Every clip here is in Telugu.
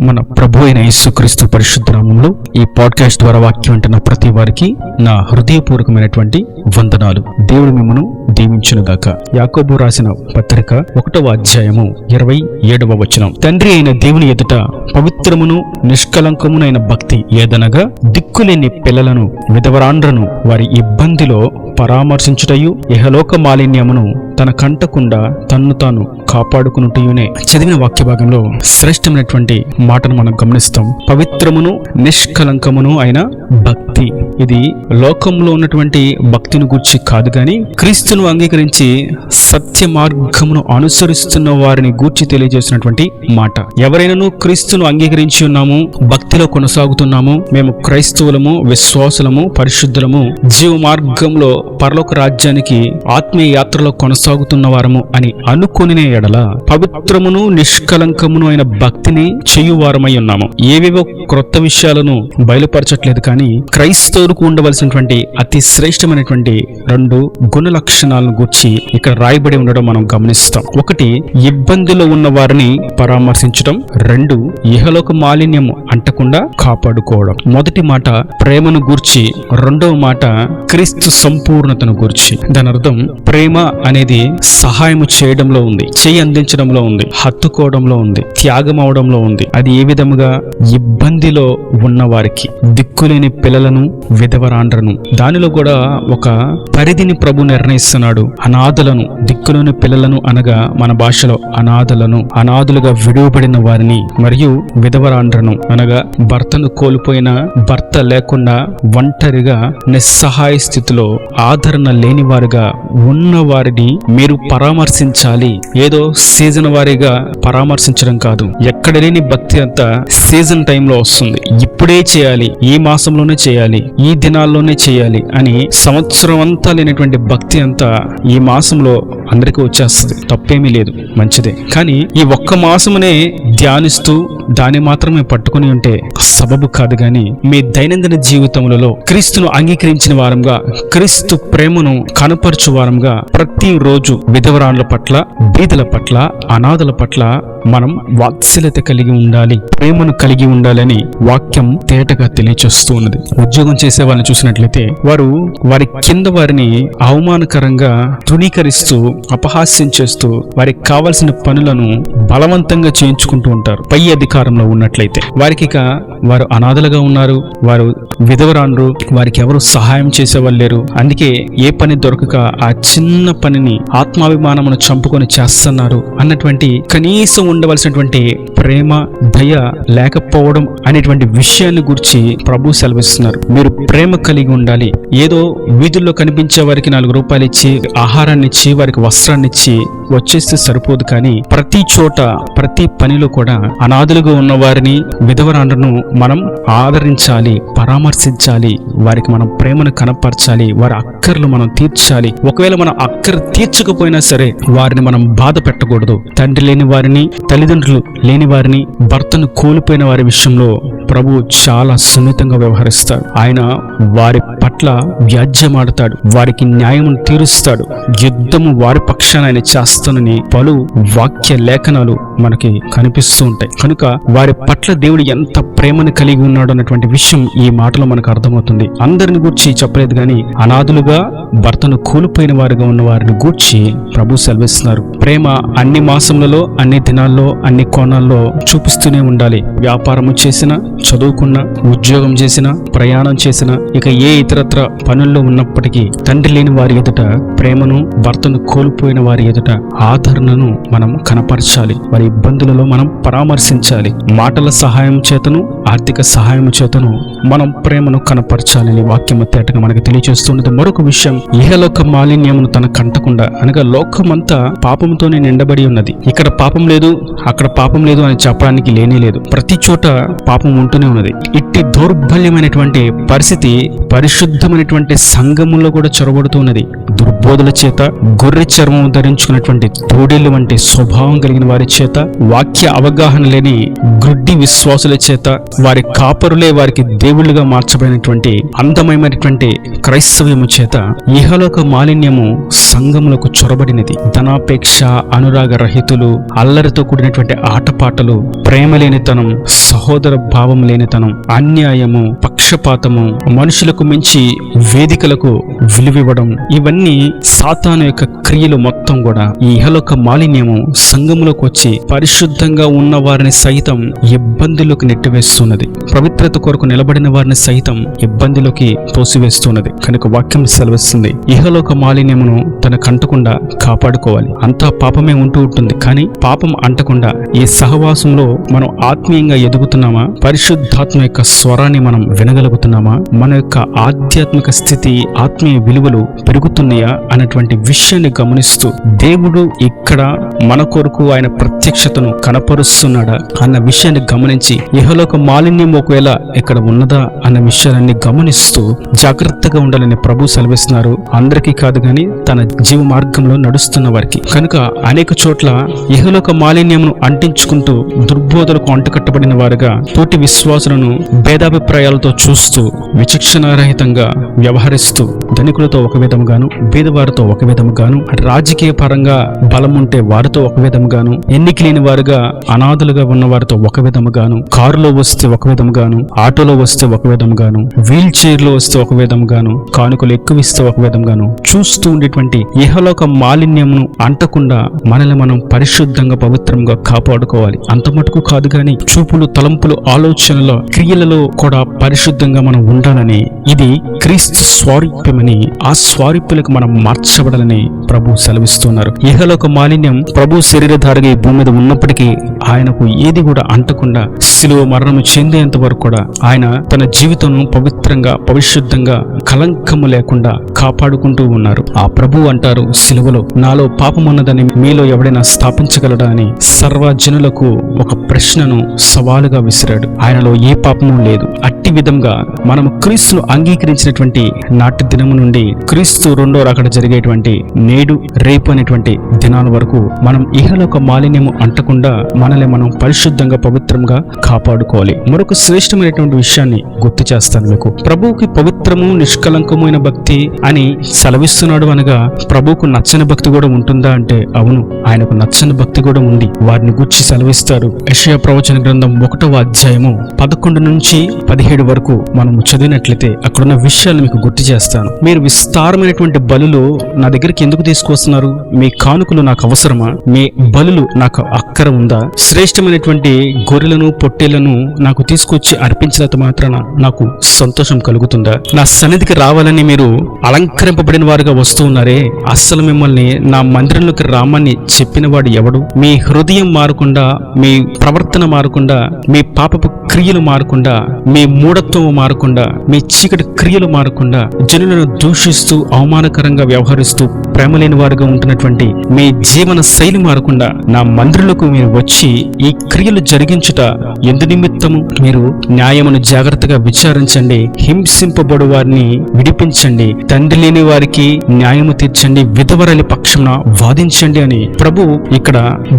మన ప్రభు అయిన యేసుక్రీస్తు పరిశుద్ధ నామములో ఈ పాడ్కాస్ట్ ద్వారా వాక్యం వింటున్న ప్రతి వారికి నా హృదయపూర్వకమైనటువంటి వందనాలు. దేవుడు మిమ్మను దీవించునుగాక. యాకోబు రాసిన పత్రిక 1వ అధ్యాయము 27వ వచనం. తండ్రి అయిన దేవుని ఎదుట పవిత్రమును నిష్కలంకమునైన భక్తి ఏదనగా దిక్కులేని పిల్లలను విధవరాండ్రను వారి ఇబ్బందిలో పరామర్శించుటయు ఇహలోక మాలిన్యమును తన కంటకుండా తన్ను తాను కాపాడుకునుటయునే. చదివిన వాక్య భాగంలో శ్రేష్టమైనటువంటి మాటను మనం గమనిస్తాం. పవిత్రమును నిష్కలంకమును అయిన భక్తి. ఇది లోకంలో ఉన్నటువంటి భక్తిని గూర్చి కాదు గాని క్రీస్తును అంగీకరించి సత్య మార్గమును అనుసరిస్తున్న వారిని గూర్చి తెలియజేసినటువంటి మాట. ఎవరైనాను క్రీస్తును అంగీకరించి ఉన్నాము, భక్తిలో కొనసాగుతున్నాము, మేము క్రైస్తవులము, విశ్వాసులము, పరిశుద్ధులము, జీవ మార్గంలో పరలోక రాజ్యానికి ఆత్మీయ యాత్రలో కొనసాగుతున్న వారము అని అనుకునే ఎడల పవిత్రమును నిష్కలంకమును అయిన భక్తిని చేయువారమై ఉన్నాము. ఏవేవో క్రొత్త విషయాలను బయలుపరచట్లేదు కానీ క్రైస్తవులకు ఉండవలసినటువంటి అతి శ్రేష్టమైనటువంటి 2 గుణ లక్షణాలను గూర్చి ఇక్కడ రాయబడి ఉండడం మనం గమనిస్తాం. 1, ఇబ్బందిలో ఉన్న వారిని పరామర్శించడం. 2, ఇహలోక మాలిన్యము అంటకుండా కాపాడుకోవడం. మొదటి మాట ప్రేమను గూర్చి, రెండవ మాట క్రీస్తు సంపూర్ణతను గూర్చి. దాని అర్థం ప్రేమ అనేది సహాయము చేయడంలో ఉంది, చేయి అందించడంలో ఉంది, హత్తుకోవడంలో ఉంది, త్యాగం అవడంలో ఉంది. అది ఏ విధముగా? ఇబ్బందిలో ఉన్న వారికి, దిక్కులేని పిల్లలను విధవరాండ్రను. దానిలో కూడా ఒక పరిధిని ప్రభు నిర్ణయిస్తున్నాడు. అనాథలను, దిక్కులేని పిల్లలను అనగా మన భాషలో అనాథలుగా విడువబడిన వారిని, మరియు విధవరాండ్రను అనగా భర్తను కోల్పోయిన, భర్త లేకుండా ఒంటరిగా నిస్సహాయ స్థితిలో ఆదరణ లేని వారుగా ఉన్న వారిని మీరు పరామర్శించాలి. ఏదో సీజన్ వారీగా పరామర్శించడం కాదు. ఎక్కడ లేని భక్తి అంతా సీజన్ టైంలో వస్తుంది. ఇప్పుడే చేయాలి, ఈ మాసంలోనే చేయాలి, ఈ దినాల్లోనే చేయాలి అని సంవత్సరం అంతా లేనటువంటి భక్తి అంతా ఈ మాసంలో అందరికీ వచ్చేస్తుంది. తప్పేమీ లేదు, మంచిదే. కానీ ఈ ఒక్క మాసమునే ధ్యానిస్తూ దాన్ని మాత్రమే పట్టుకుని ఉంటే సబబు కాదు. గాని మీ దైనందిన జీవితములలో క్రీస్తును అంగీకరించిన వారంగా, క్రీస్తు ప్రేమను కనపరచు వారంగా ప్రతిరోజు విధవరాండ్ల పట్ల, బీదల పట్ల, అనాథల పట్ల మనం వాత్సల్యత కలిగి ఉండాలి, ప్రేమను కలిగి ఉండాలని వాక్యం తేటగా తెలియచేస్తూ ఉన్నది. ఉద్యోగం చేసే వాళ్ళని చూసినట్లయితే వారి కింద వారిని అవమానకరంగా తృణీకరిస్తూ, అపహాస్యం చేస్తూ వారికి కావలసిన పనులను బలవంతంగా చేయించుకుంటూ ఉంటారు. పై అధికారంలో ఉన్నట్లయితే వారు అనాథలుగా ఉన్నారు, వారు విధవరాండ్రు, వారికి ఎవరు సహాయం చేసేవాళ్ళు లేరు. అందుకే ఏ పని దొరకక ఆ చిన్న పనిని ఆత్మాభిమానమును చంపుకొని చేస్తున్నారు అన్నటువంటి కనీసం ఉండవలసినటువంటి ప్రేమ, దయ లేకపోవడం అనేటువంటి విషయాన్ని గురించి ప్రభు సెలవిస్తున్నారు. మీరు ప్రేమ కలిగి ఉండాలి. ఏదో వీధుల్లో కనిపించే వారికి 4 రూపాయలు ఇచ్చి, ఆహారాన్ని ఇచ్చి, వారికి వస్త్రాన్ని ఇచ్చి వచ్చేస్తే సరిపోదు. కానీ ప్రతి చోట, ప్రతి పనిలో కూడా అనాథలుగా ఉన్న వారిని, విధవరాండ్రను మనం ఆదరించాలి, పరామర్శించాలి, వారికి మనం ప్రేమను కనపరచాలి, వారి అక్కర్లు మనం తీర్చాలి. ఒకవేళ మనం అక్కర తీర్చకపోయినా సరే వారిని మనం బాధ పెట్టకూడదు. తండ్రి లేని వారిని, తల్లిదండ్రులు లేని వారిని, భర్తను కోల్పోయిన వారి విషయంలో ప్రభు చాలా సున్నితంగా వ్యవహరిస్తాడు. ఆయన వారి పట్ల వ్యాజ్యమాడతాడు, వారికి న్యాయమును తీరుస్తాడు, యుద్ధము వారి పక్షాన ఆయన చేస్తానని పలు వాక్య లేఖనాలు మనకి కనిపిస్తూ ఉంటాయి. కనుక వారి పట్ల దేవుడు ఎంత ప్రేమను కలిగి ఉన్నాడు అన్నటువంటి విషయం ఈ మాటలో మనకు అర్థమవుతుంది. అందరిని గూర్చి చెప్పలేదు కానీ అనాథులుగా, భర్తను కోల్పోయిన వారిగా ఉన్న వారిని గూర్చి ప్రభు సెలవిస్తున్నారు. ప్రేమ అన్ని మాసములలో, అన్ని దినాల్లో, అన్ని కోణాల్లో చూపిస్తూనే ఉండాలి. వ్యాపారము చేసినా, చదువుకున్నా, ఉద్యోగం చేసినా, ప్రయాణం చేసినా, ఇక ఏ ఇతరత్ర పనుల్లో ఉన్నప్పటికీ తండ్రి లేని వారి ఎదుట ప్రేమను, భర్తను కోల్పోయిన వారి ఎదుట ఆదరణను మనం కనపరచాలి. వారి ఇబ్బందులలో మనం పరామర్శించాలి. మాటల సహాయం చేతను, ఆర్థిక సహాయం చేతను మనం ప్రేమను కనపరచాలని వాక్యము తేటగా మనకు తెలియజేస్తున్నది. మరొక విషయం, ఇహలోక మాలిన్యమును తన కంటకుండా అనగా లోకమంతా పాపంతోనే నిండబడి ఉన్నది. ఇక్కడ పాపం లేదు, అక్కడ పాపం లేదు అని చెప్పడానికి లేనే లేదు. ప్రతి చోట పాపం ఉంటూనే ఉన్నది. ఇట్టి దౌర్బల్యమైనటువంటి పరిస్థితి పరిశుద్ధమైనటువంటి సంఘములో కూడా చొరబడుతున్నది. దుర్బోధల చేత, గొర్రె చర్మం ధరించుకున్నటువంటి తోడేళ్లు వంటి స్వభావం కలిగిన వారి చేత, వాక్య అవగాహన లేని గ్రుడ్డి విశ్వాసుల చేత, వారి కాపరులే వారికి దేవుళ్ళుగా మార్చబడినటువంటి అందమైనటువంటి క్రైస్తవ్యము చేత ఇహలోక మాలిన్యము సంఘములకు చొరబడినది. ధనాపేక్ష, అనురాగ రహితులు, అల్లరితో కూడినటువంటి ఆటపాటలు, ప్రేమ లేనితనం, సహోదర భావం లేనితనం, అన్యాయము, పక్షపాతము, మనుషులకు మించి వేదికలకు విలువివ్వడం, ఇవన్నీ సాతాను యొక్క క్రియలు మొత్తం కూడా ఈ ఇహలోక మాలిన్యము సంఘములోకి వచ్చి పరిశుద్ధంగా ఉన్న వారిని సైతం ఇబ్బందులకు నెట్టివేస్తున్నది. పవిత్రత కొరకు నిలబడిన వారిని సైతం ఇబ్బందిలోకి తోసివేస్తున్నది. కనుక వాక్యం సెలవిస్తుంది, ఇహలోక మాలిన్యమును తనకు అంటకుండా కాపాడుకోవాలి. అంతా పాపమే ఉంటూ ఉంటుంది, కానీ పాపం అంటకుండా ఈ సహవాసంలో మనం ఆత్మీయంగా ఎదుగుతున్నామా? పరిశుద్ధాత్మ యొక్క స్వరాన్ని మనం వినగలుగుతున్నామా? మన యొక్క ఆధ్యాత్మిక స్థితి, ఆత్మీయ విలువలు పెరుగుతున్నాయా అన్నటువంటి విషయాన్ని గమనిస్తూ దేవుడు ఇక్కడ మన కొరకు ఆయన ప్రత్యక్షతను కనపరుస్తున్నాడా అన్న విషయాన్ని గమనించి, ఇహలోక మాలిన్యం ఒకవేళ ఇక్కడ ఉన్నదా అన్న విషయాన్ని గమనిస్తూ జాగ్రత్తగా ఉండాలని ప్రభు సెలవిస్తున్నారు. అందరికీ కాదు గాని తన జీవ మార్గంలో నడుస్తున్న వారికి. కనుక అనేక చోట్ల ఇహలోక మాలిన్యమును అంటించుకుంటూ దుర్బోధలకు అంటుకట్టబడిన వారుగా తోటి విశ్వాసులను భేదాభిప్రాయాలతో చూస్తూ విచక్షణారహితంగా వ్యవహరిస్తూ ధనికులతో ఒక విధముగాను, బీదవారితో ఒక విధముగాను, రాజకీయ పరంగా బలం ఉంటే వారితో ఒక విధముగాను, ఎన్నిక లేని వారుగా అనాథులుగా ఉన్న వారితో ఒక విధముగాను, కారులో వస్తే ఒక విధముగాను, ఆటోలో వస్తే ఒక విధముగాను, వీల్ చైర్ లో వస్తే ఒక విధముగాను, కానుకలు ఎక్కువ ఇస్తే ఒక విధముగాను చూస్తూ ఉండేటువంటి ఇహలోక మాలిన్యమును అంటకుండా మనల్ని మనం పరిశుద్ధంగా పవిత్రంగా కాపాడుకోవాలి. అంత మటుకు కాదు గాని చూపులు, తలంపులు, ఆలోచనలో, క్రియలలో కూడా పరిశుద్ధంగా మనం ఉండాలని, ఇది క్రీస్తు స్వారూప్యమని, ఆ స్వారూప్యులకు మనం మార్చబడాలని ప్రభు సెలవిస్తున్నారు. ఇహలోక మాలిన్యం ప్రభు శరీరధారిగా ఈ భూమి మీద ఉన్నప్పటికీ ఆయనకు ఏది కూడా అంటకుండా శిలువ మరణము చెందేంత వరకు కూడా ఆయన తన జీవితం పవిత్రంగా, పరిశుద్ధంగా, కలంకము లేకుండా కాపాడుకుంటూ ఉన్నారు. ఆ ప్రభు అంటారు శిలువలో, నాలో పాపం ఉన్నదని మీలో ఎవడైనా స్థాపించగలడా అని సర్వజనులకు ఒక ప్రశ్నను సవాలుగా విసిరాడు. ఆయనలో ఏ పాపము లేదు. అట్టి విధంగా మనము క్రీస్తును అంగీకరించినటువంటి నాటి దినము నుండి క్రీస్తు రెండో రాకడ జరిగేటువంటి నేడు, రేపు అనేటువంటి దినాల వరకు మనం ఇహలోక మాలిన్యము అంటకుండా మనల్ని మనం పరిశుద్ధంగా, పవిత్రంగా కాపాడుకోవాలి. మరొక శ్రేష్టమైనటువంటి విషయాన్ని గుర్తు చేస్తాను మీకు. ప్రభువుకి పవిత్రము, నిష్కలంకమైన భక్తి అని సెలవిస్తున్నాడు అనగా ప్రభువుకు నచ్చని భక్తి కూడా ఉంటుందా అంటే అవును, ఆయనకు నచ్చని భక్తి కూడా ఉంది. వారిని గురించి సెలవిస్తారు. యెషయా ప్రవచన గ్రంథం 1వ అధ్యాయము 11 నుంచి 17 వరకు మనం చదివినట్లయితే అక్కడున్న విషయాలు మీకు గుర్తు చేస్తాను. మీరు విస్తారమైనటువంటి బలులు నా దగ్గరికి ఎందుకు తీసుకొస్తున్నారు? మీ కానుకలు నాకు అవసరమా? మీ బలులు నాకు అక్కర ఉందా? శ్రేష్టమైనటువంటి గొర్రెలను, పొట్టేళ్లను నాకు తీసుకొచ్చి అర్పించినంత మాత్రాన నాకు సంతోషం కలుగుతుందా? నా సన్నిధికి రావాలని మీరు అలంకరింపబడిన వారుగా వస్తూ ఉన్నారే, అస్సలు మిమ్మల్ని నా మందిరంలోకి రామని చెప్పిన వాడు ఎవడు? మీ హృదయం మారకుండా, మీ ప్రవర్తన మారకుండా, మీ పాపపు క్రియలు మారకుండా, మీ మూఢత్వం మారకుండా, మీ చీకటి క్రియలు మారకుండా, జనులను దూషిస్తూ అవమానకరంగా వ్యవహరిస్తూ ప్రేమలేని వారుగా ఉంటున్నటువంటి మీ జీవన శైలి మారకుండా నా మందిరంలోకి మీరు వచ్చి ఈ క్రియలు జరిగించుట ఎందు నిమిత్తము? మీరు న్యాయమును జాగ్రత్తగా విచారించండి, హింసింపబడు వారిని విడిపించండి, తండ్రి లేని వారికి న్యాయము తీర్చండి, విధవరలి పక్షమున వాదించండి అని ప్రభు ఇక్కడ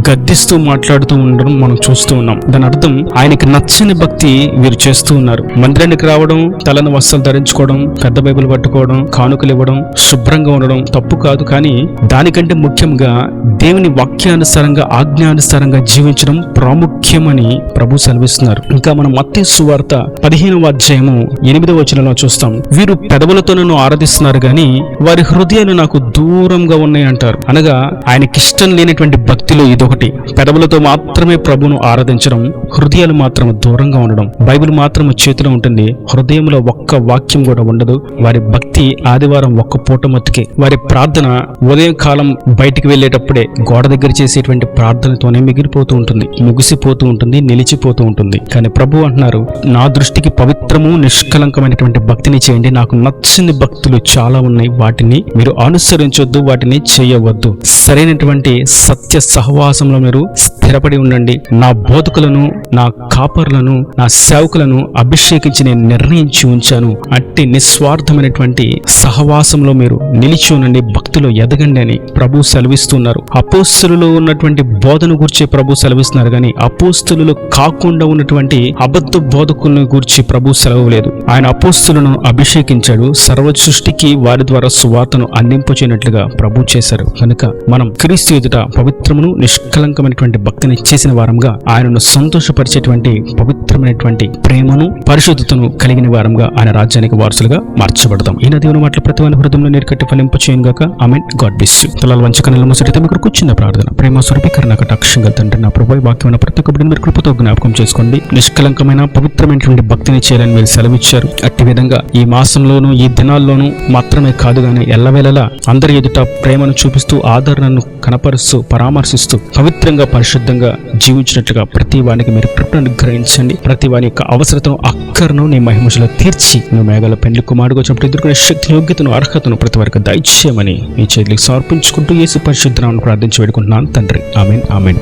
గద్దిస్తూ మాట్లాడుతూ ఉండడం మనం చూస్తూ ఉన్నాం. దాని అర్థం ఆయనకి నచ్చని భక్తి వీరు చేస్తూ ఉన్నారు. మందిరానికి రావడం, తలను వస్త్రాలు ధరించుకోవడం, పెద్ద బైబిల్ పట్టుకోవడం, కానుకలు ఇవ్వడం, శుభ్రంగా ఉండడం తప్పు కాదు. కానీ దానికంటే ముఖ్యంగా దేవుని వాక్యానుసారంగా, ఆజ్ఞానుసారంగా జీవించడం ప్రాముఖ్యమని ప్రభు సెలవిస్తున్నారు. ఇంకా మనం మత్తయి సువార్త 15వ అధ్యాయము 8వ వచనంలో చూస్తాం. వీరు పెదవులతో నన్ను ఆరాధిస్తున్నారు గాని వారి హృదయాలు నాకు దూరంగా ఉన్నాయి అంటారు. అనగా ఆయనకిష్టం లేనటువంటి భక్తిలో ఇదొకటి. పెదవులతో మాత్రమే ప్రభును ఆరాధించడం, హృదయాలు మాత్రం దూరంగా ఉండడం. బైబిల్ మాత్రం చేతిలో ఉంటుంది, హృదయంలో ఒక్క వాక్యం కూడా ఉండదు. వారి భక్తి ఆదివారం ఒక్క పూట మట్టుకే. వారి ప్రార్థన ఉదయం కాలం బయటికి వెళ్ళేటప్పుడే గోడ దగ్గర చేసేటువంటి ప్రార్థనతోనే మిగిలిపోతూ ఉంటుంది, ముగిసిపోతూ ఉంటుంది, నిలిచిపోతూ ఉంటుంది. కానీ ప్రభు అంటున్నారు, నా దృష్టికి పవిత్రము, నిష్కలంకమైనటువంటి భక్తిని చేయండి. నాకు నచ్చని భక్తులు చాలా ఉన్నాయి, వాటిని మీరు అనుసరించొద్దు, వాటిని చేయవద్దు. సరైనటువంటి సత్య సహవాసంలో మీరు స్థిరపడి ఉండండి. నా బోధకులను, నా కాపరులను, నా సేవకులను అభిషేకించి నేను నిర్ణయించి ఉంచాను. అట్టి నిస్వార్థమైనటువంటి సహవాసంలో మీరు నిలిచి ఉండండి, భక్తులు భక్తిలో ఎదగండి అని ప్రభు సెలవిస్తున్నారు. అపోస్తలులో ఉన్నటువంటి బోధన గురించి ప్రభు సెలవిస్తున్నారు కానీ అపోస్తలులు కాకుండా ఉన్నటువంటి అబద్ధ బోధకులను గురించి ప్రభు సెలవులేదు. ఆయన అపోస్తలులను అభిషేకించాడు, సర్వ సృష్టికి వారి ద్వారా సువార్తను అందింపచేయనట్లుగా ప్రభు చేశారు. కనుక మనం క్రీస్తు ఎదుట పవిత్రమును నిష్కలంకమైనటువంటి భక్తిని చేసిన వారంగా ఆయనను సంతోషపరిచేటువంటి పవిత్రమైనటువంటి ప్రేమను పరిశుద్ధతను కలిగిన వారంగా ఆయన రాజ్యానికి వారసులుగా మార్చబడతాం. ఈ దేవుని మాటలు ప్రతి వారి హృదయంలో నీరుకట్టి ఫలింపచేయను గాక. ఆమేన్. God bless you. తలలు వంచక నెల ముసరితే మీకు కూర్చున్న ప్రార్థన. ప్రేమ స్వరూపీకరణ కటాక్షంగా తండ్రి నా ప్రభు వాక్యమైన ప్రతి ఒక్క బిడ్డను మీరు కృపతో జ్ఞాపకం చేసుకోండి. నిష్కలంకమైన పవిత్రమైనటువంటి భక్తిని చేయాలని మీరు సెలవిచ్చారు. అట్టి విధంగా ఈ మాసంలోనూ ఈ దినాల్లోనూ మాత్రమే కాదు కానీ ఎల్లవేళలా అందరి ఎదుట ప్రేమను చూపిస్తూ ఆదరణను కనపరుస్తూ పరామర్శిస్తూ పవిత్రంగా పరిశుద్ధంగా జీవించినట్లుగా ప్రతి వానికి మీరు కృపను అనుగ్రహించండి. ప్రతి వాని యొక్క అవసరతను అక్కరను నీ మహిమలో తీర్చి నువ్వు మేఘాల పెండ్లి కుమారుడుగా వచ్చినప్పుడు ఎదుర్కొనే శక్తి యోగ్యతను అర్హతను ప్రతి వారికి దయచేయమని మీ చేతులకు సమర్పించుకుంటూ యేసు పరిశుద్ధ నామమున ప్రార్థించి వేడుకుంటున్నాను తండ్రి. ఆమేన్. ఆమేన్.